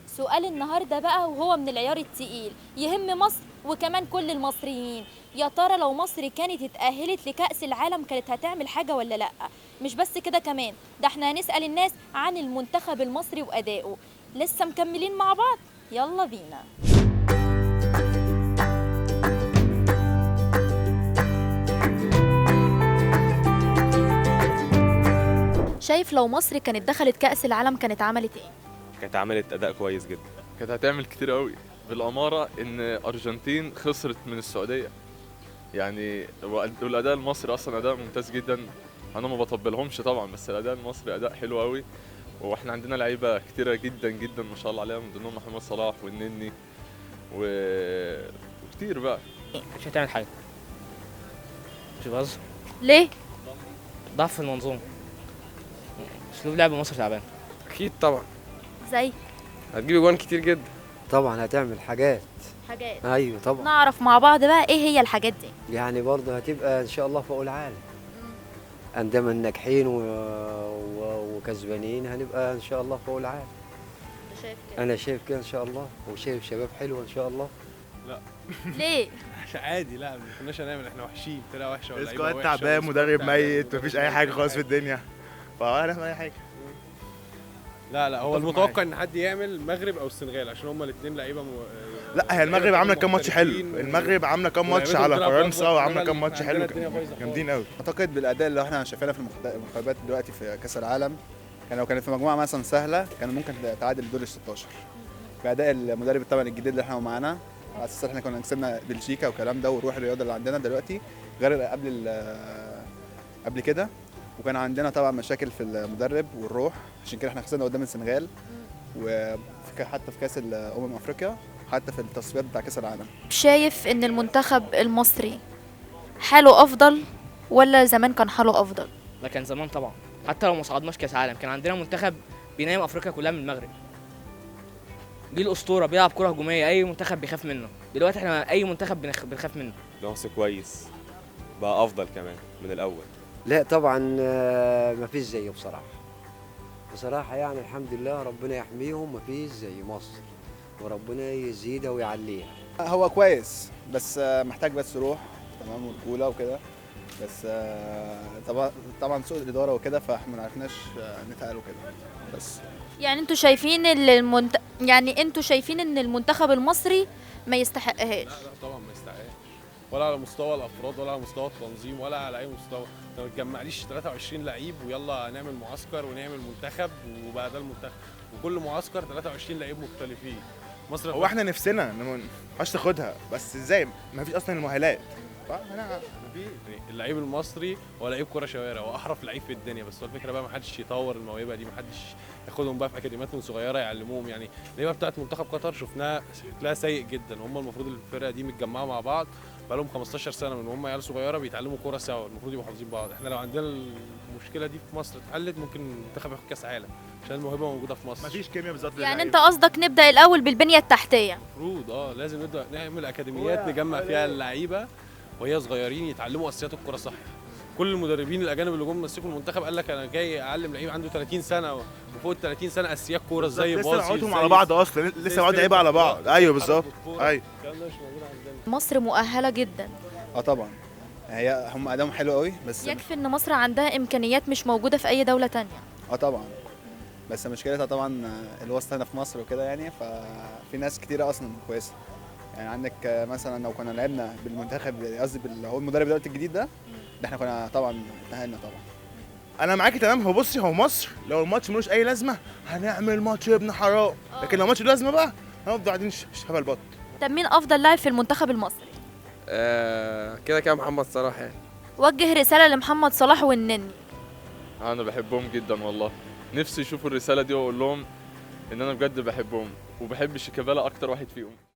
سؤال النهارده بقى وهو من العيار التقيل، يهم مصر وكمان كل المصريين. يا ترى لو مصر كانت اتأهلت لكأس العالم كانت هتعمل حاجة ولا لأ؟ مش بس كده كمان، ده احنا هنسأل الناس عن المنتخب المصري وأدائه. لسه مكملين مع بعض؟ يلا بينا. شايف لو مصر كانت دخلت كأس العالم كانت عملت ايه؟ كانت عملت اداء كويس جدا. كانت هتعمل كتير قوي، بالأمارة إن أرجنتين خسرت من السعودية. يعني والأداء المصري أصلا أداء ممتاز جدا. أنا ما بطبلهمش طبعا، بس الأداء المصري أداء حلو قوي. وإحنا عندنا لعيبة كتيرة جدا جدا ما شاء الله عليهم، من ضمنهم محمد صلاح والنني وكتير بقى. مش هتعمل حاجة. مش بهزر. ليه؟ ضعف في المنظومة. أسلوب لعب مصر تعبان. اكيد طبعا زي هتجيب جوان كتير جدا. طبعا هتعمل حاجات. ايوه طبعا. نعرف مع بعض بقى ايه هي الحاجات دي؟ يعني برضه هتبقى ان شاء الله فوق العالم. عندما ناجحين وكسبانين هنبقى ان شاء الله فوق العالم. انت شايف كده؟ انا شايف كده ان شاء الله، وشايف شباب حلوه ان شاء الله. ليه؟ عادي، لا ما كناش هنعمل، احنا وحشين، فرقه وحشه ولا سكواد تعبان، مدرب ميت، مفيش اي حاجه خالص في الدنيا، فولا نعمل اي حاجه. لا هو المتوقع ان حد يعمل المغرب او السنغال عشان هما الاثنين لعيبه لا هي المغرب عامله كام ماتش حلو، المغرب عامله كام ماتش على فرنسا وعامله كام ماتش حلو جامدين قوي. اعتقد بالاداء اللي احنا شايفينه في المنتخبات دلوقتي في كاس العالم، كان لو كانت في مجموعه مثلا سهله كان ممكن تعادل دور ال 16 باداء المدرب طبعا الجديد اللي احنا معانا، على اساس احنا كنا كسبنا بلجيكا والكلام ده، والروح الرياضه اللي عندنا دلوقتي غير قبل كده. وكان عندنا طبعا مشاكل في المدرب والروح، عشان كده احنا خسرنا قدام السنغال، وحتى في كاس افريقيا، حتى في التصفيات بتاع كاس العالم. شايف ان المنتخب المصري حاله افضل ولا زمان كان حاله افضل؟ ده كان زمان طبعا، حتى لو ما صعدناش كاس عالم كان عندنا منتخب بينام افريقيا كلها من المغرب. دي الاسطوره، بيلعب كره هجوميه، اي منتخب بيخاف منه. دلوقتي احنا اي منتخب بنخاف منه. مصر كويس بقى، افضل كمان من الاول. لا طبعا مفيش زيه بصراحه يعني الحمد لله، ربنا يحميهم، مفيش زي مصر، وربنا يزيدها ويعليها. هو كويس بس محتاج بس روح تمام ورجوله وكده، بس طبعا سوء الاداره وكده، فاحنا ما عرفناش نتقل وكده بس. يعني انتوا شايفين انتوا شايفين ان المنتخب المصري ما يستحقهاش؟ لا طبعا ما يستحقش، ولا على مستوى الافراد ولا على مستوى التنظيم ولا على اي مستوى. انت ما تجمعليش 23 لعيب ويلا نعمل معسكر ونعمل منتخب وبقى ده المنتخب، وكل معسكر 23 لعيب مختلفين. مصر هو احنا نفسنا مش تاخدها، بس ازاي؟ مفيش اصلا المؤهلات. يعني اللعيب المصري هو لعيب كوره شوارع، هو احرف لعيب في الدنيا، بس هو الفكره بقى ما حدش يطور الموهبه دي، ما حدش ياخدهم بقى في اكاديميات من صغيره يعلموهم. يعني اللعيبه بتاعت منتخب قطر شفناها شكلها سيء جدا، هم المفروض الفرقه دي متجمعه مع بعض بقى لهم 15 سنه من هم عيال صغيره بيتعلموا كوره سوا، المفروض يبقوا حافظين بعض. احنا لو عندنا المشكله دي في مصر اتحلت ممكن المنتخب ياخد كاس عالم، عشان الموهبه موجوده في مصر. مفيش كيمياء بالظبط. يعني انت قصدك نبدا الاول بالبنيه التحتيه؟ المفروض لازم نبدا نعمل اكاديميات نجمع فيها اللعيبه وهي صغيرين يتعلموا اساسيات الكره صح. كل المدربين الاجانب اللي جم مسكوا المنتخب قال لك انا جاي اعلم لعيب عنده 30 سنه وفوق ال 30 سنه اساسيات كوره ازاي باصي، لسه عودهم على بعض اصلا، لسه عود لعيبه على بعض. ايوه بالظبط. ايوه الكلام ده مش موجود عندنا. مصر مؤهله جدا. طبعا هم ادائهم حلو قوي، بس يكفي ان مصر عندها امكانيات مش موجوده في اي دوله تانية. طبعا، بس مشكلتها طبعا الوسط هنا في مصر وكده، يعني ففي ناس كتيره اصلا كويسه. يعني عندك مثلا لو كنا لعبنا بالمنتخب، قصدي هو المدرب دلوقتي الجديد ده احنا كنا طبعا تأهلنا طبعا. انا معاكي تمام. هو بصي، هو مصر لو الماتش ملوش اي لازمه هنعمل ماتش ابن حرام، لكن لو ماتش له لازمه بقى هنفضل قاعدين شبه البط. طب مين افضل لاعب في المنتخب المصري؟ كده كده محمد صلاح يعني. وجه رساله لمحمد صلاح والنني. انا بحبهم جدا والله، نفسي يشوفوا الرساله دي واقول لهم ان انا بجد بحبهم، وبحب شيكابالا اكتر واحد فيهم.